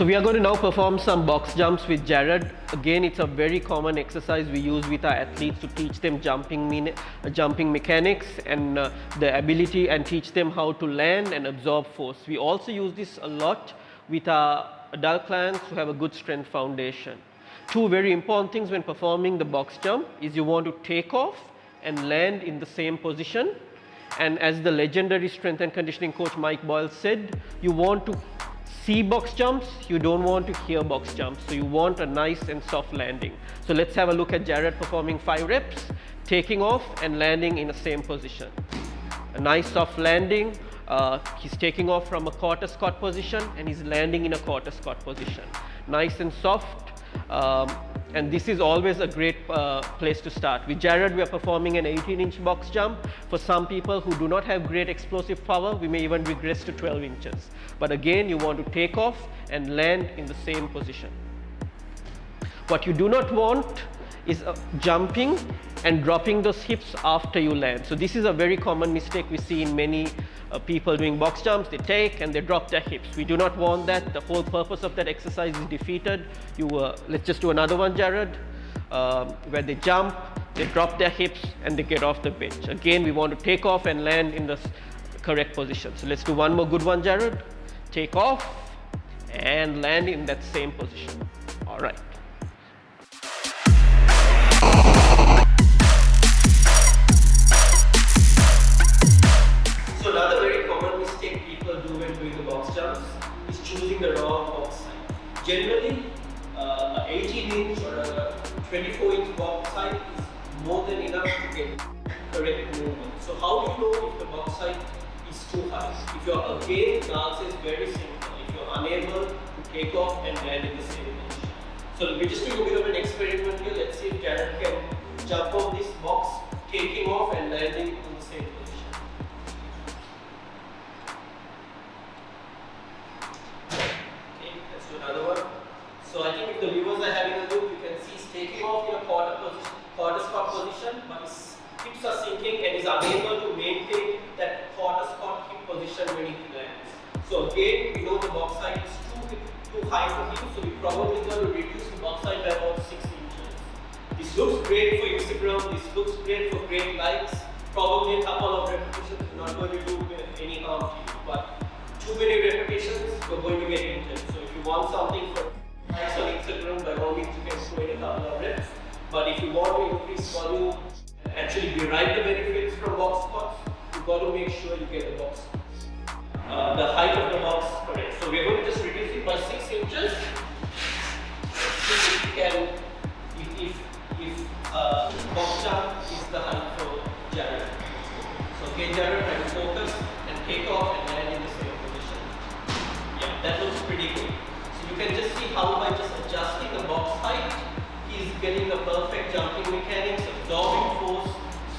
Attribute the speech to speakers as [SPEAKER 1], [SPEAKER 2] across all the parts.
[SPEAKER 1] So we are going to now perform some box jumps with Jared. Again, it's a very common exercise we use with our athletes to teach them jumping mechanics and the ability, and teach them how to land and absorb force. We also use this a lot with our adult clients who have a good strength foundation. Two very important things when performing the box jump is you want to take off and land in the same position. And as the legendary strength and conditioning coach Mike Boyle said, you want to see box jumps, you don't want to hear box jumps. So you want a nice and soft landing. So let's have a look at Jared performing 5 reps, taking off and landing in the same position. A nice soft landing. He's taking off from a quarter squat position and he's landing in a quarter squat position. Nice and soft. And this is always a great place to start. With Jared, we are performing an 18-inch box jump. For some people who do not have great explosive power, we may even regress to 12 inches. But again, you want to take off and land in the same position. What you do not want is jumping and dropping those hips after you land. So this is a very common mistake we see in many people doing box jumps. They take and they drop their hips. We do not want that. The whole purpose of that exercise is defeated. Let's just do another one, Jared, where they jump, they drop their hips and they get off the bench. Again, we want to take off and land in the correct position. So let's do one more good one, Jared. Take off and land in that same position. All right. So another very common mistake people do when doing the box jumps is choosing the wrong box height. Generally, an 18-inch or a 24-inch box height is more than enough to get correct movement. So how do you know if the box height is too high? If you're again, the answer is very simple. If you're unable to take off and land in the same position. So we're just doing a bit of an experiment here. Let's see if Jared can jump off this box, taking off and landing in the same position. Okay, let's do another one. So I think if the viewers are having a look, you can see he's taking off in a quarter squat position, but his hips are sinking and is unable to maintain that quarter squat hip position when he lands. So again, we know the box height is too high for him, so we're probably going to reduce the box height by about 6 inches. This looks great for Instagram, this looks great for great likes. Probably a couple of repetitions is not going to do any harm to you, but too many repetitions, you're going to get injured. So if you want something for likes on Instagram, by all means you can throw in a couple of reps. But if you want to increase volume and actually derive the benefits from box squats, you've got to make sure you get the the height of the box correct. So we're going to just reduce it by 6 inches. See if we can, if box jump is the height for Jared. So okay, Jared, try to focus and take off and land in the same position. Yeah, that looks pretty good. So you can just see how by just adjusting the box height, he's getting the perfect jumping mechanics, absorbing force,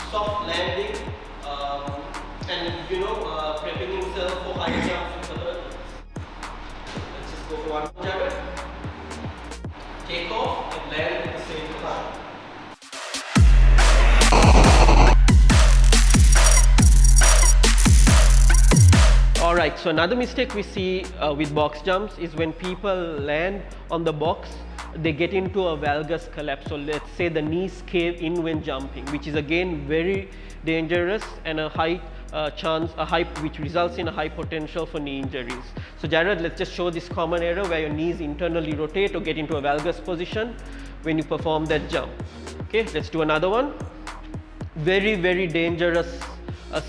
[SPEAKER 1] soft landing, and prepping himself for high jumps in the hurdles. Let's just go for one more, Jared. Take off and land at the same time. Alright, so another mistake we see with box jumps is when people land on the box, they get into a valgus collapse. So let's say the knees cave in when jumping, which is again very dangerous and a high which results in a high potential for knee injuries. So Jared, let's just show this common error where your knees internally rotate or get into a valgus position when you perform that jump. Okay, let's do another one. Very, very dangerous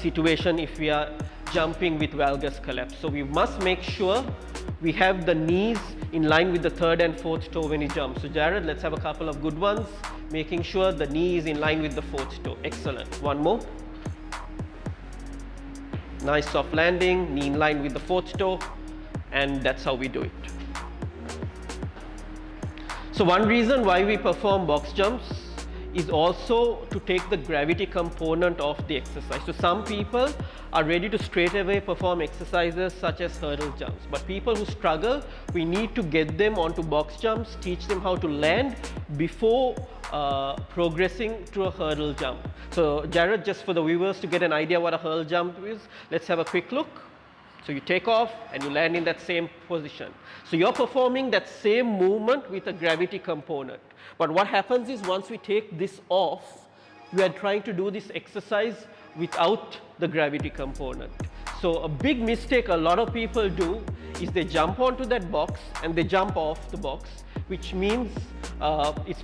[SPEAKER 1] situation if we are jumping with valgus collapse. So we must make sure we have the knees in line with the third and fourth toe when you jump. So Jared, let's have a couple of good ones, making sure the knee is in line with the fourth toe. Excellent. One more. Nice soft landing, knee in line with the fourth toe, and that's how we do it. So one reason why we perform box jumps is also to take the gravity component of the exercise. So some people are ready to straight away perform exercises such as hurdle jumps, but people who struggle, we need to get them onto box jumps, teach them how to land before progressing to a hurdle jump. So Jared, just for the viewers to get an idea what a hurdle jump is, let's have a quick look. So you take off and you land in that same position. So you're performing that same movement with a gravity component. But what happens is once we take this off, we are trying to do this exercise without the gravity component. So a big mistake a lot of people do is they jump onto that box and they jump off the box, which means it's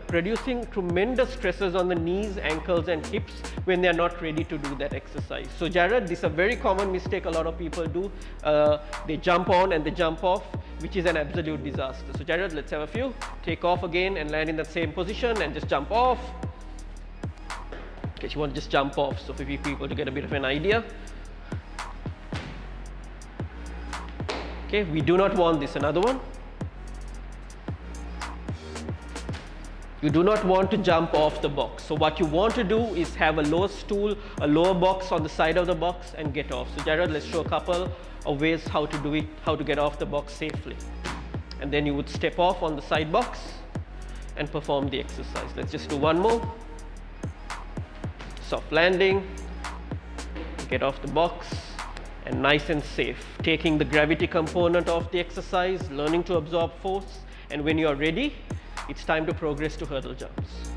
[SPEAKER 1] producing tremendous stresses on the knees, ankles and hips when they are not ready to do that exercise. So Jared, this is a very common mistake a lot of people do. They jump on and they jump off, which is an absolute disaster. So Jared, let's have a few. Take off again and land in the same position and just jump off. Okay, you want to just jump off, so for people to get a bit of an idea. Okay, we do not want this. Another one. You do not want to jump off the box. So what you want to do is have a lower stool, a lower box on the side of the box and get off. So Jared, let's show a couple of ways how to do it, how to get off the box safely. And then you would step off on the side box and perform the exercise. Let's just do one more. Soft landing, get off the box, and nice and safe. Taking the gravity component of the exercise, learning to absorb force, and when you are ready, it's time to progress to hurdle jumps.